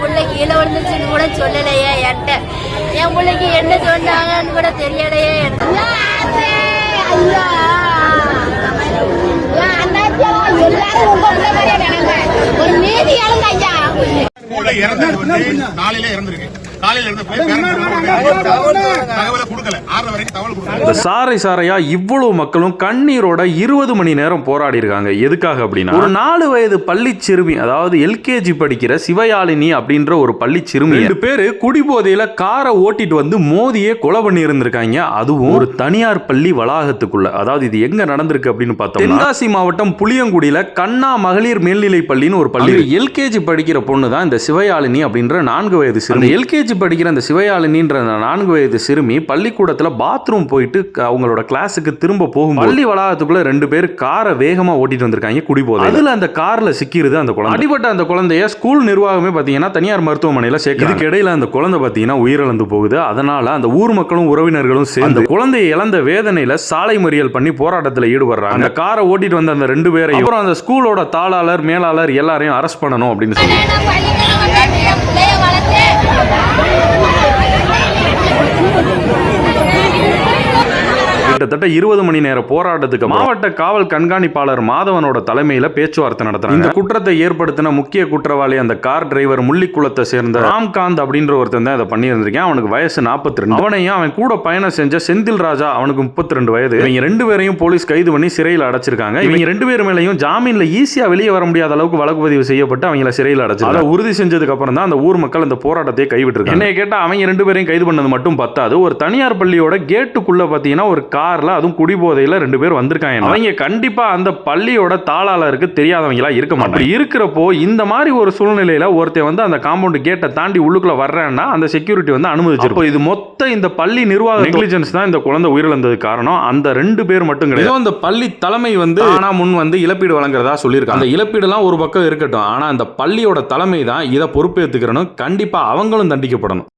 பிள்ளை கீழே விழுந்துச்சுன்னு கூட சொல்லலையே என்கிட்ட. என் பிள்ளைக்கு என்ன சொன்னாங்கன்னு கூட தெரியலையே எனக்கு. ஒரு நீதி ஐயா நாளையில இறந்துருக்கு. சாரை சாரையா இவ்வளவு மக்களும் கண்ணீரோட 20 மணி நேரம் போராடி இருக்காங்க. எதுக்காக அப்படின்னா, ஒரு 4 வயது பள்ளி சிறுமி, அதாவது எல்கேஜி படிக்கிற சிவயாழினி அப்படின்ற ஒரு பள்ளி சிறுமி 2 பேரு குடிபோதையில காரை ஓட்டிட்டு வந்து மோதியே கொலை பண்ணி இருந்திருக்காங்க. அதுவும் ஒரு தனியார் பள்ளி வளாகத்துக்குள்ள. அதாவது இது எங்க நடந்திருக்கு அப்படின்னு பார்த்தோம், தென்காசி மாவட்டம் புளியங்குடியில கண்ணா மகளிர் மேல்நிலை பள்ளின்னு ஒரு பள்ளி. எல்கேஜி படிக்கிற பொண்ணு தான் இந்த சிவயாழினி அப்படின்ற 4 வயது சிறுமி. எல்கேஜி படிக்கிற அந்த சிவயாழினின்ற 4 வயது சிறுமி பள்ளிக்கூடத்துல பாத்ரூம் போயிட்டு அவங்களோட கிளாஸுக்கு திரும்ப போகும் பள்ளி வளாகத்துக்குள்ள 2 பேர் காரை வேகமா ஓட்டிட்டு வந்திருக்காங்க குடிபோதை. அதுல அந்த கார்ல சிக்கிருது அந்த குழந்தை. அடிபட்ட அந்த குழந்தைய ஸ்கூல் நிர்வாகமே பாத்தீங்கன்னா தனியார் மருத்துவமனையில சேர்க்க. இதுக்கு இடையில அந்த குழந்தை பாத்தீங்கன்னா உயிரிழந்து போகுது. அதனால அந்த ஊர் மக்களும் உறவினர்களும் சேர்ந்து அந்த குழந்தையை இழந்த வேதனையில சாலை மறியல் பண்ணி போராட்டத்தில் ஈடுபடுறாங்க. அந்த காரை ஓட்டிட்டு வந்த அந்த 2 பேரையும் அப்புறம் அந்த ஸ்கூலோட தாளாளர் மேலாளர் எல்லாரையும் அரெஸ்ட் பண்ணணும் அப்படின்னு சொல்லி கிட்டத்தட்ட 20 மணி நேர போராட்டத்துக்கு மாவட்ட காவல் கண்காணிப்பாளர் மாதவனோட தலைமையில பேச்சுவார்த்தை நடத்துறாங்க. இந்த குற்றத்தை ஏற்படுத்தின முக்கிய குற்றவாளி அந்த கார் டிரைவர் முள்ளிக்குளத்தை சேர்ந்த ராம்காந்த் அப்படின்ற ஒருத்தன் தான் இதை பண்ணி இருந்திருக்கேன். அவனுக்கு வயசு 42. அவனையும் அவன் கூட பயணம் செஞ்ச செந்தில் ராஜா, அவனுக்கு 32 வயது. இவங்க 2 பேரையும் போலீஸ் கைது பண்ணி சிறையில் அடைச்சிருக்காங்க. இவங்க 2 பேர் மேலையும் ஜாமீன்ல ஈஸியா வெளியே வர முடியாத அளவுக்கு வழக்கு பதிவு செய்யப்பட்டு அவங்கள சிறையில் அடைச்சிருக்காங்க. அதை உறுதி செஞ்சதுக்கு அப்புறம் தான் அந்த ஊர் மக்கள் அந்த போராட்டத்தை கைவிட்டிருக்காங்க. என்னைய கேட்டா அவங்க 2 பேரையும் கைது பண்ணது மட்டும் பத்தாது. ஒரு தனியார் பள்ளியோட கேட்டுக்குள்ள பாத்தீங்கன்னா ஒரு கார்ல, அதுவும் குடிபோதையில 2 பேர் வந்திருக்காங்க. அவங்க கண்டிப்பா அந்த பள்ளியோட தாளாளருக்கு தெரியாதவங்களா இருக்க மாட்டாங்க. இருக்கிறப்போ இந்த மாதிரி ஒரு சூழ்நிலையில ஒருத்தன் வந்து அந்த காம்பவுண்ட் கேட்டை தாண்டி உள்ளுக்குள்ள வர்றேன்னா அந்த செக்யூரிட்டி வந்து அனுமதிச்சிருப்போம். இது மொத்த இந்த பள்ளி நிர்வாக நெக்லிஜென்ஸ் தான் இந்த குழந்தை உயிரிழந்தது காரணம். அந்த 2 பேர் மட்டும் கிடையாது. அந்த பள்ளி தலைமை வந்து ஆனா முன் வந்து இழப்பீடு வழங்குறதா சொல்லியிருக்காங்க. அந்த இழப்பீடுலாம் ஒரு பக்கம் இருக்கட்டும், ஆனா அந்த பள்ளியோட தலைமை தான் இதை பொறுப்பேற்றுக்கிறனும். கண்டிப்பா அவங்களும் தண்டிக்கப்படணும்.